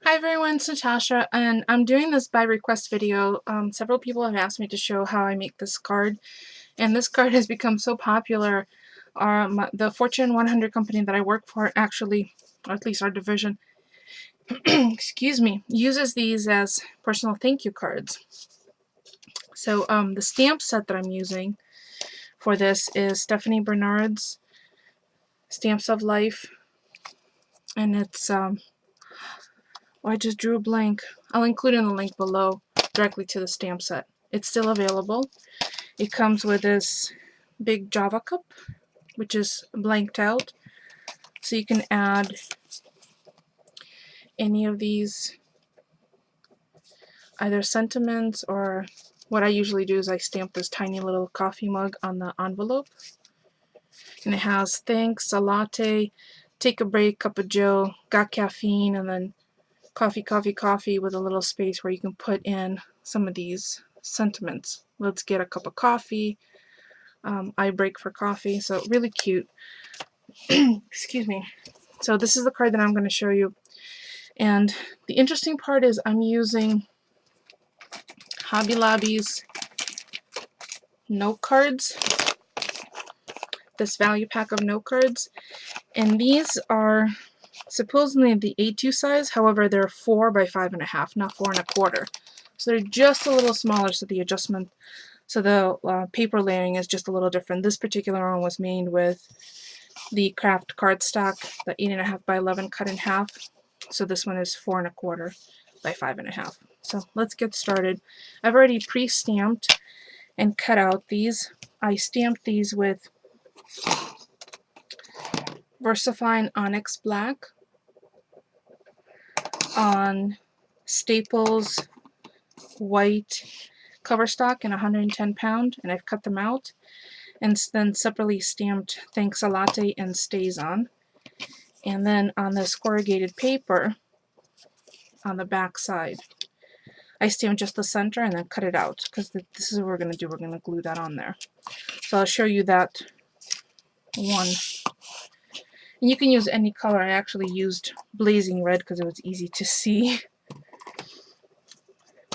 Hi everyone, it's Natasha, and I'm doing this by request video. Several people have asked me to show how I make this card, and this card has become so popular. The Fortune 100 company that I work for actually, or at least our division, excuse me, uses these as personal thank you cards. So the stamp set that I'm using for this is Stephanie Bernard's Stamps of Life, and it's I just drew a blank. I'll include in the link below directly to the stamp set. It's still available. It comes with this big Java cup, which is blanked out, so you can add any of these either sentiments, or what I usually do is I stamp this tiny little coffee mug on the envelope. And it has thanks, a latte, take a break, cup of joe, got caffeine, and then coffee, coffee, coffee, with a little space where you can put in some of these sentiments. Let's get a cup of coffee. I break for coffee, so really cute. Excuse me. So this is the card that I'm going to show you. And the interesting part is I'm using Hobby Lobby's note cards, this value pack of note cards. And these are supposedly the A2 size, however they're 4 by 5.5, not 4 1/4. So they're just a little smaller, so the adjustment, so the paper layering is just a little different. This particular one was made with the craft cardstock, the 8.5 by 11 cut in half. So this one is 4 1/4 by 5.5. So let's get started. I've already pre-stamped and cut out these. I stamped these with VersaFine Onyx Black on Staples white cover stock in 110 pound, and I've cut them out and then separately stamped Thanks a Latte and Stays On. And then on this corrugated paper on the back side, I stamped just the center and then cut it out, because this is what we're going to do. We're going to glue that on there. So I'll show you that one. And you can use any color. I actually used blazing red because it was easy to see.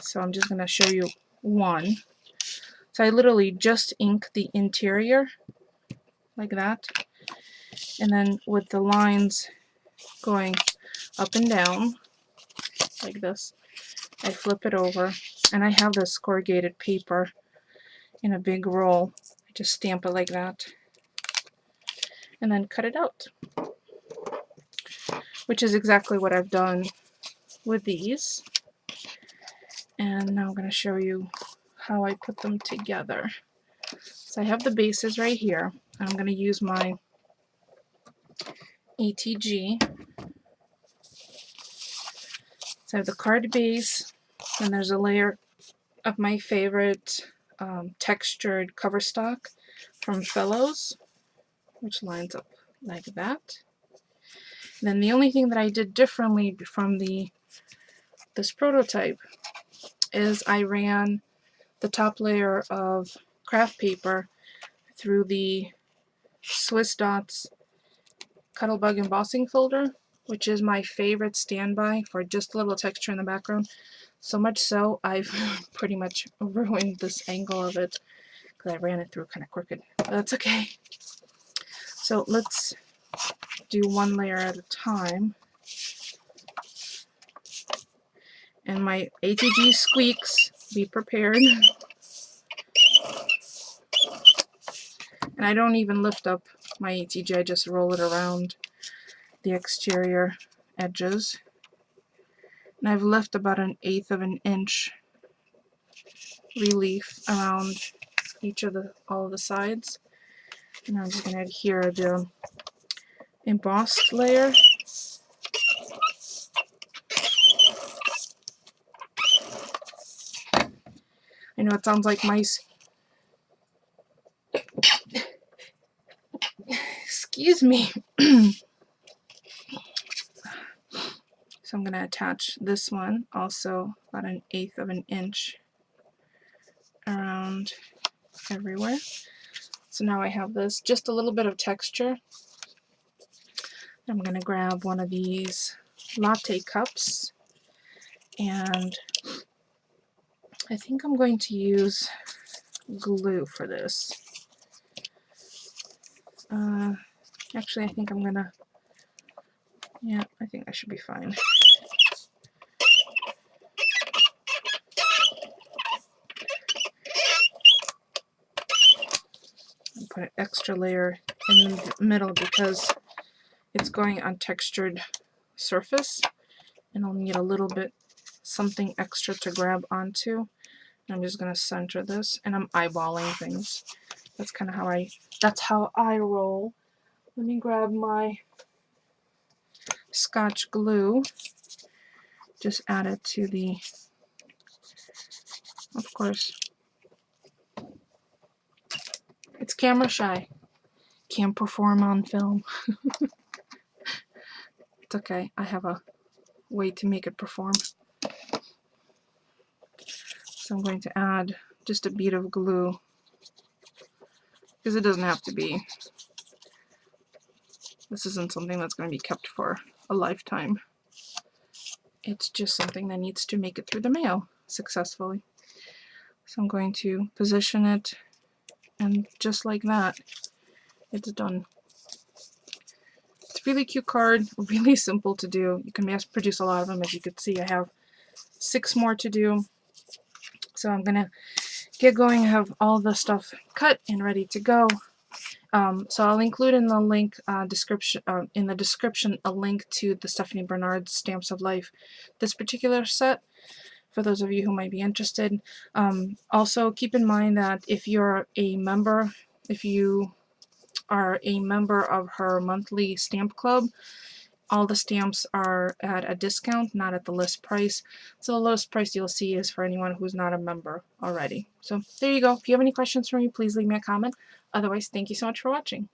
So I'm just going to show you one. So I literally just ink the interior like that, and then with the lines going up and down like this, I flip it over, and I have this corrugated paper in a big roll. I just stamp it like that and then cut it out, which is exactly what I've done with these. And now I'm going to show you how I put them together. So I have the bases right here. I'm going to use my ATG. So I have the card base, and there's a layer of my favorite textured cover stock from Fellows, which lines up like that. And then the only thing that I did differently from this prototype is I ran the top layer of craft paper through the Swiss Dots Cuttlebug embossing folder, which is my favorite standby for just a little texture in the background. So much so I've pretty much ruined this angle of it because I ran it through kind of crooked, but that's okay. So let's do one layer at a time. And my ATG squeaks, be prepared. And I don't even lift up my ATG, I just roll it around the exterior edges. And I've left about 1/8 of an inch relief around all of the sides. And I'm just going to adhere the embossed layer. I know it sounds like mice. Excuse me. So I'm going to attach this one also about 1/8 of an inch around everywhere. So now I have this, just a little bit of texture. I'm going to grab one of these latte cups And I think I'm going to use glue for this. Actually, I think I'm gonna, yeah, I think that should be fine. And put an extra layer in the middle because it's going on textured surface, and I'll need a little bit something extra to grab onto. I'm just gonna center this, and I'm eyeballing things. That's kind of how I roll. Let me grab my Scotch glue. Just add it to the, of course, it's camera shy. Can't perform on film. It's okay. I have a way to make it perform. So I'm going to add just a bead of glue, because it doesn't have to be. This isn't something that's going to be kept for a lifetime. It's just something that needs to make it through the mail successfully. So I'm going to position it, and just like that, it's done. It's a really cute card, really simple to do. You can mass produce a lot of them. As you can see, I have 6 more to do. So I'm gonna get going and have all the stuff cut and ready to go. So I'll include in the link description a link to the Stephanie Bernard Stamps of Life, this particular set, for those of you who might be interested. Also keep in mind that if you're a member, if you are a member of her monthly stamp club, all the stamps are at a discount, not at the list price. So the lowest price you'll see is for anyone who's not a member already. So there you go. If you have any questions for me, please leave me a comment. Otherwise, thank you so much for watching.